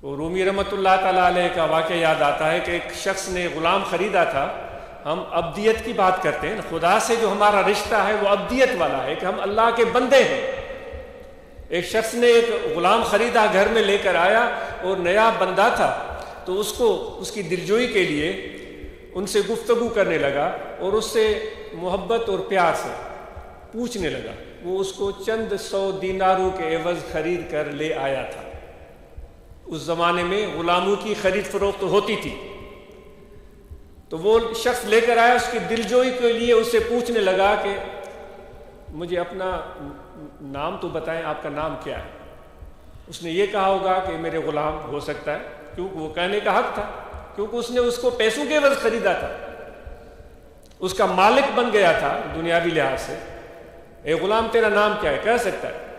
وہ رومی رحمۃ اللہ تعالیٰ علیہ کا واقعہ یاد آتا ہے کہ ایک شخص نے غلام خریدا تھا. ہم ابدیت کی بات کرتے ہیں، خدا سے جو ہمارا رشتہ ہے وہ ابدیت والا ہے کہ ہم اللہ کے بندے ہیں. ایک شخص نے ایک غلام خریدا، گھر میں لے کر آیا، اور نیا بندہ تھا تو اس کو اس کی دلجوئی کے لیے ان سے گفتگو کرنے لگا اور اس سے محبت اور پیار سے پوچھنے لگا. وہ اس کو چند 100 دیناروں کے عوض خرید کر لے آیا تھا. اس زمانے میں غلاموں کی خرید فروخت ہوتی تھی. تو وہ شخص لے کر آیا، اس کی دلجوئی کے لیے اس سے پوچھنے لگا کہ مجھے اپنا نام تو بتائیں، آپ کا نام کیا ہے. اس نے یہ کہا ہوگا کہ میرے غلام ہو سکتا ہے، کیونکہ وہ کہنے کا حق تھا، کیونکہ اس نے اس کو پیسوں کے عوض خریدا تھا، اس کا مالک بن گیا تھا دنیاوی لحاظ سے. اے غلام تیرا نام کیا ہے، کہہ سکتا ہے.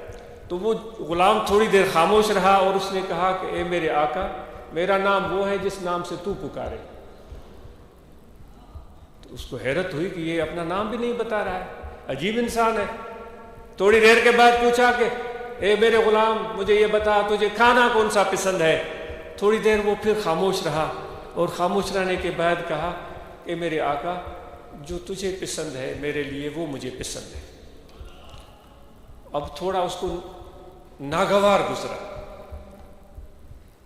تو وہ غلام تھوڑی دیر خاموش رہا اور اس نے کہا کہ اے میرے آقا، میرا نام وہ ہے جس نام سے تو پکارے. تو اس کو حیرت ہوئی کہ یہ اپنا نام بھی نہیں بتا رہا ہے، عجیب انسان ہے. تھوڑی دیر کے بعد پوچھا کہ اے میرے غلام، مجھے یہ بتا تجھے کھانا کون سا پسند ہے. تھوڑی دیر وہ پھر خاموش رہا اور خاموش رہنے کے بعد کہا کہ میرے آقا، جو تجھے پسند ہے میرے لیے وہ مجھے پسند ہے. اب تھوڑا اس کو ناگوار گزرا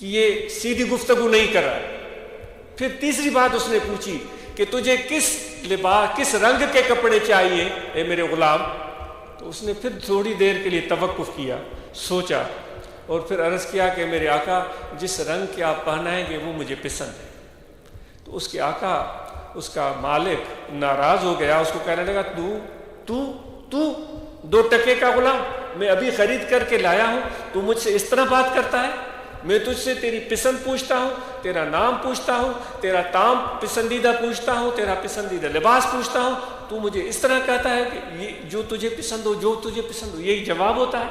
کہ یہ سیدھی گفتگو نہیں کر رہا ہے. پھر تیسری بات اس نے پوچھی کہ تجھے کس لباس، کس رنگ کے کپڑے چاہیے اے میرے غلام. تو اس نے پھر تھوڑی دیر کے لیے توقف کیا، سوچا اور پھر عرض کیا کہ میرے آقا، جس رنگ کے آپ پہنائیں گے وہ مجھے پسند ہے. تو اس کے آقا، اس کا مالک ناراض ہو گیا. اس کو کہنے لگا تو 2 ٹکے کا غلام، میں ابھی خرید کر کے لایا ہوں، تو مجھ سے اس طرح بات کرتا ہے. میں تجھ سے تیری پسند پوچھتا ہوں، تیرا نام پوچھتا ہوں، تیرا طعام پسندیدہ پوچھتا ہوں، تیرا پسندیدہ لباس پوچھتا ہوں، تو مجھے اس طرح کہتا ہے کہ یہ جو تجھے پسند ہو، جو تجھے پسند ہو، یہی جواب ہوتا ہے.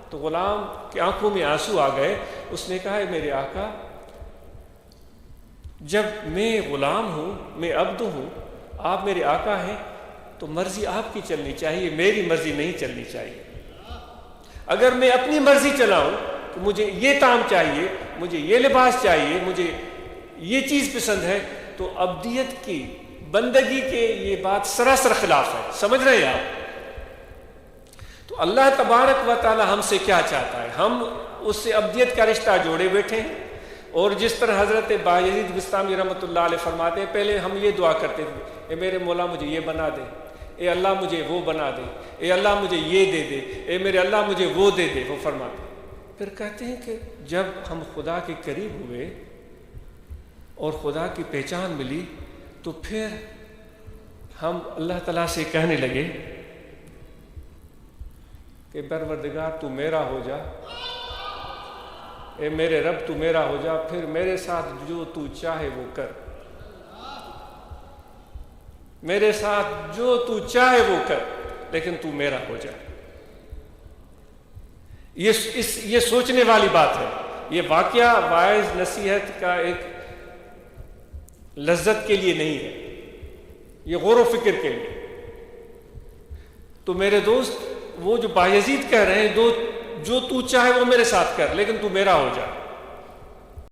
تو غلام کی آنکھوں میں آنسو آ گئے. اس نے کہا میرے آقا، جب میں غلام ہوں، میں عبد ہوں، آپ میرے آقا ہیں، تو مرضی آپ کی چلنی چاہیے، میری مرضی نہیں چلنی چاہیے. اگر میں اپنی مرضی چلاؤں تو مجھے یہ طعام چاہیے، مجھے یہ لباس چاہیے، مجھے یہ چیز پسند ہے، تو عبدیت کی، بندگی کے یہ بات سراسر خلاف ہے. سمجھ رہے ہیں آپ؟ تو اللہ تبارک و تعالی ہم سے کیا چاہتا ہے؟ ہم اس سے عبدیت کا رشتہ جوڑے بیٹھے ہیں. اور جس طرح حضرت بایزید بستامی رحمۃ اللہ علیہ فرماتے ہیں، پہلے ہم یہ دعا کرتے تھے، اے میرے مولا مجھے یہ بنا دے، اے اللہ مجھے وہ بنا دے، اے اللہ مجھے یہ دے دے، اے میرے اللہ مجھے وہ دے دے. وہ فرماتے پھر کہتے ہیں کہ جب ہم خدا کے قریب ہوئے اور خدا کی پہچان ملی، تو پھر ہم اللہ تعالیٰ سے کہنے لگے کہ پروردگار تو میرا ہو جا، اے میرے رب تو میرا ہو جا، پھر میرے ساتھ جو تو چاہے وہ کر، میرے ساتھ جو تو چاہے وہ کر، لیکن تو میرا ہو جا. یہ سوچنے والی بات ہے. یہ واقعہ واعظ نصیحت کا ایک لذت کے لیے نہیں ہے، یہ غور و فکر کے لیے. تو میرے دوست، وہ جو بایزید کہہ رہے ہیں، جو تو چاہے وہ میرے ساتھ کر، لیکن تو میرا ہو جا.